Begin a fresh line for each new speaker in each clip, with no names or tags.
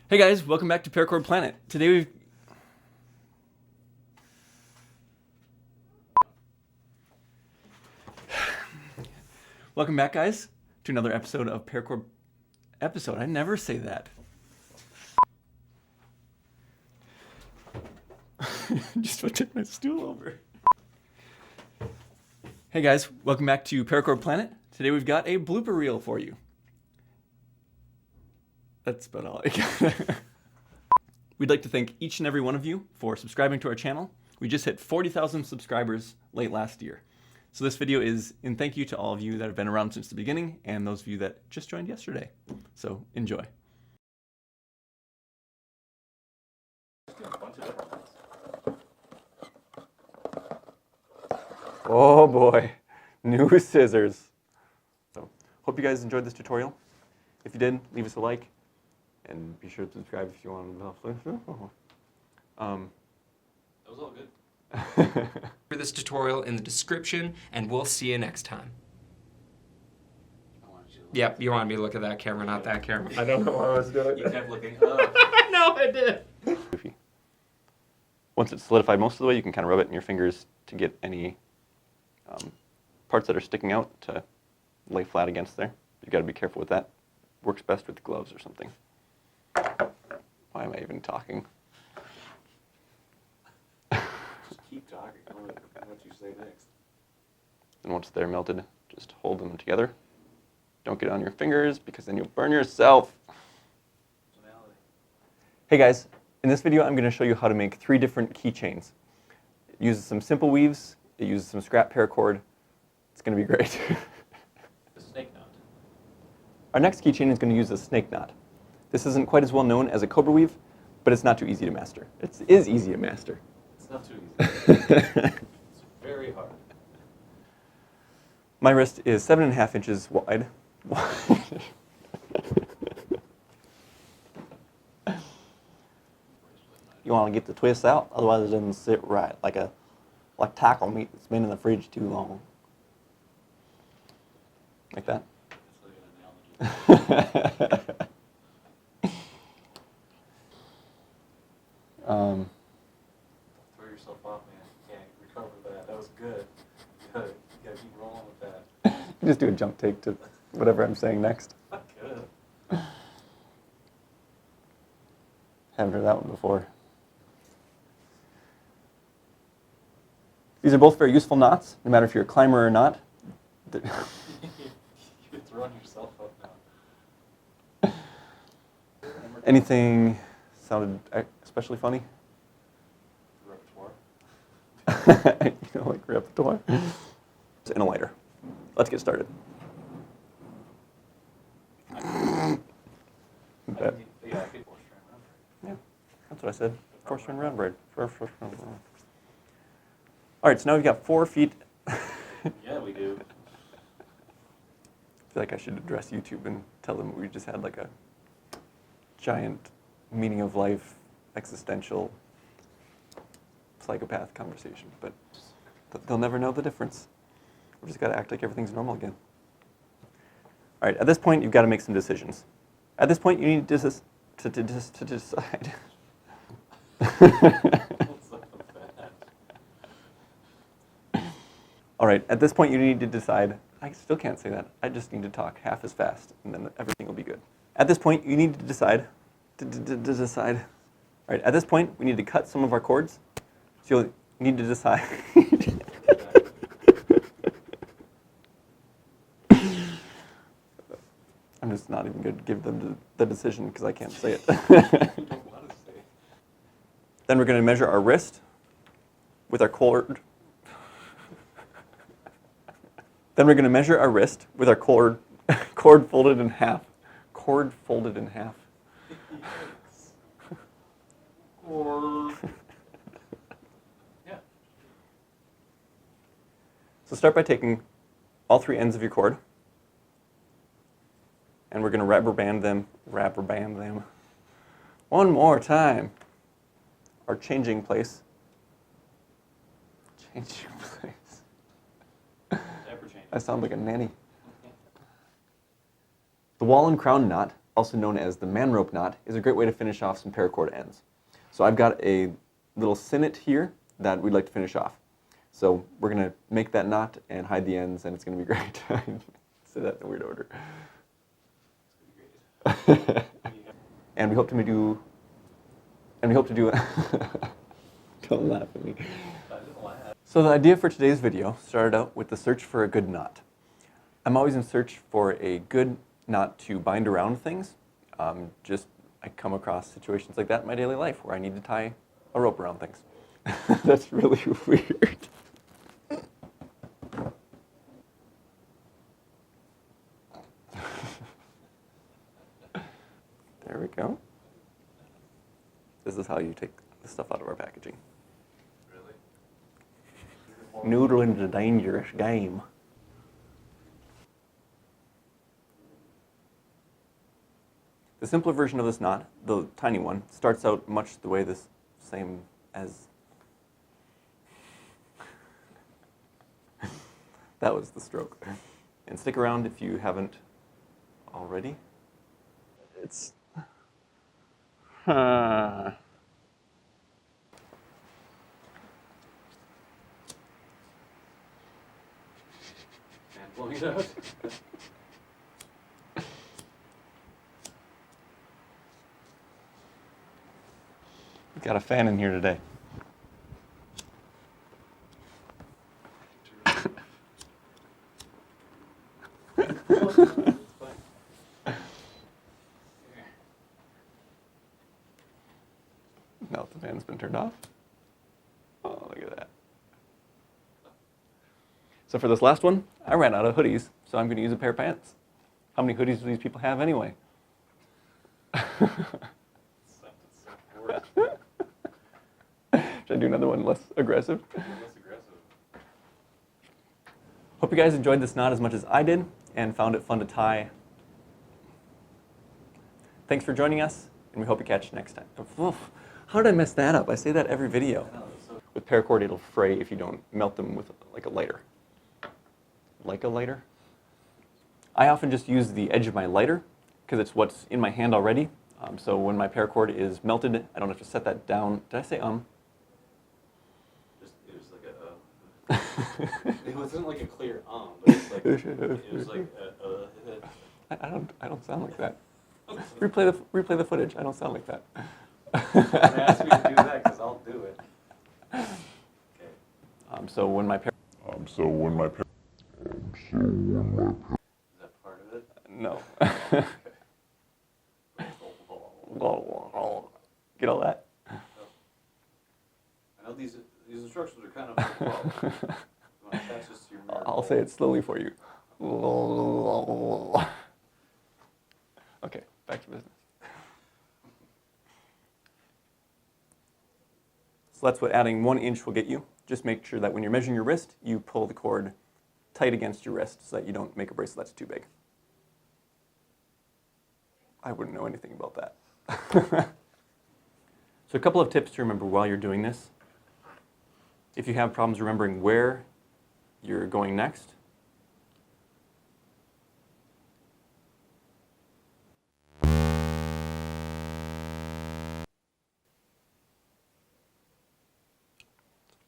Hey guys, welcome back to Paracord Planet. Today we've... Welcome back, guys, to another episode of Paracord... Episode? I never say that. Just about took my stool over. Hey guys, welcome back to Paracord Planet. Today we've got a blooper reel for you. That's about all I got. We'd like to thank each and every one of you for subscribing to our channel. We just hit 40,000 subscribers late last year. So this video is in thank you to all of you that have been around since the beginning and those of you that just joined yesterday. So enjoy. Oh boy, new scissors. So hope you guys enjoyed this tutorial. If you did, leave us a like. And be sure to subscribe if you want to.
That was all good. For this tutorial in the description, and we'll see you next time. Yep, you wanted me to look at that camera, not that camera. I don't know what I was doing.
You kept looking up.
No, I did.
Once it's solidified most of the way, you can kind of rub it in your fingers to get any parts that are sticking out to lay flat against there. You got to be careful with that. Works best with gloves or something. Why am I even talking?
Just keep talking. I want what you say next.
And once they're melted, just hold them together. Don't get it on your fingers because then you'll burn yourself. Hey guys, in this video I'm going to show you how to make 3 different keychains. It uses some simple weaves, it uses some scrap paracord. It's going to be great.
The snake knot.
Our next keychain is going to use a snake knot. This isn't quite as well known as a cobra weave, but it's not too easy to master. It is easy to master.
It's not too easy. It's very hard.
My wrist is 7.5 inches wide. You want to get the twist out, otherwise it doesn't sit right, like tackle meat that's been in the fridge too long. Like that?
That's like an analogy. Throw yourself off, man. You can't recover that. That was good. You gotta keep rolling with that.
Just do a jump take to whatever I'm saying next.
Good.
Haven't heard that one before. These are both very useful knots, no matter if you're a climber or not.
You're throwing yourself up now.
Anything sounded especially funny?
Repertoire.
You know, like repertoire. And a lighter. Let's get started.
Yeah, I think
Yeah, that's what I said. 4-strand round braid. All right, so now we've got 4 feet.
Yeah, we do.
I feel like I should address YouTube and tell them we just had like a giant meaning of life, existential, psychopath conversation, but they'll never know the difference. We've just got to act like everything's normal again. All right, at this point, you've got to make some decisions. At this point, you need to decide. All right, at this point, you need to decide. I still can't say that. I just need to talk half as fast, and then everything will be good. At this point, you need to decide. Decide. All right, at this point, we need to cut some of our cords. So you'll need to decide. I'm just not even going to give them the decision because I can't say it. Then we're going to measure our wrist with our cord. Then we're going to measure our wrist with our cord folded in half. Cord folded in half.
Yeah.
So start by taking all 3 ends of your cord, and we're going to rubber band them. One more time. Our changing place. Changing place. I sound like a nanny. The wall and crown knot also known as the man rope knot, is a great way to finish off some paracord ends. So I've got a little sinnet here that we'd like to finish off. So we're going to make that knot and hide the ends, and it's going to be great. Say that in a weird order. And we hope to do. Don't laugh at me. So the idea for today's video started out with the search for a good knot. I'm always in search for a good knot to bind around things. I come across situations like that in my daily life where I need to tie a rope around things. That's really weird. There we go. This is how you take the stuff out of our packaging.
Really?
Noodling's a dangerous game. The simpler version of this knot, the tiny one, starts out much the way this same as... That was the stroke. And stick around if you haven't already. It's... And
blowing it out.
We've got a fan in here today. No, the fan's been turned off. Oh, look at that. So for this last one, I ran out of hoodies, so I'm going to use a pair of pants. How many hoodies do these people have anyway? Should I do another one less aggressive?
Less aggressive.
Hope you guys enjoyed this knot as much as I did and found it fun to tie. Thanks for joining us, and we hope you catch you next time. Oof. How did I mess that up? I say that every video. With paracord, it'll fray if you don't melt them with like a lighter. Like a lighter? I often just use the edge of my lighter because it's what's in my hand already. So when my paracord is melted, I don't have to set that down. Did I say
It was like a. It wasn't like a clear but it's like it was like
I don't sound like that. Replay the footage. I don't sound like that.
Don't ask me to do that because I'll do it. Okay.
So when my
Is that part of it?
No. Get all that?
I know these instructions are kind of like, well, you want to attach this to your mirror.
I'll say it slowly for you. Okay, back to business. So that's what adding 1 inch will get you. Just make sure that when you're measuring your wrist, you pull the cord tight against your wrist so that you don't make a bracelet that's too big. I wouldn't know anything about that. So a couple of tips to remember while you're doing this. If you have problems remembering where you're going next,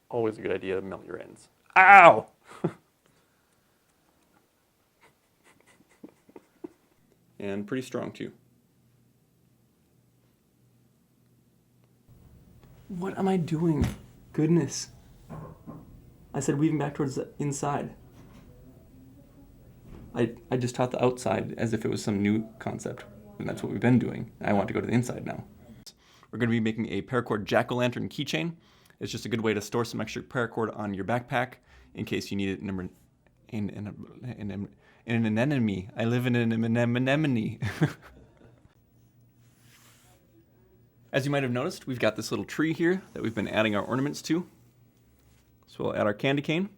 always a good idea to melt your ends. Ow! And pretty strong too. What am I doing? Goodness. I said weaving back towards the inside. I just taught the outside as if it was some new concept, and that's what we've been doing. I want to go to the inside now. We're going to be making a paracord jack-o'-lantern keychain. It's just a good way to store some extra paracord on your backpack in case you need it in an anemone. I live in an anemone. As you might have noticed, we've got this little tree here that we've been adding our ornaments to. So we'll add our candy cane.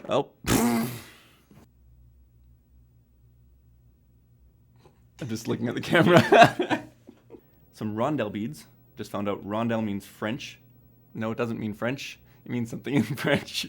Oh. I'm just looking at the camera. Some rondelle beads. Just found out rondelle means French. No, it doesn't mean French. It means something in French.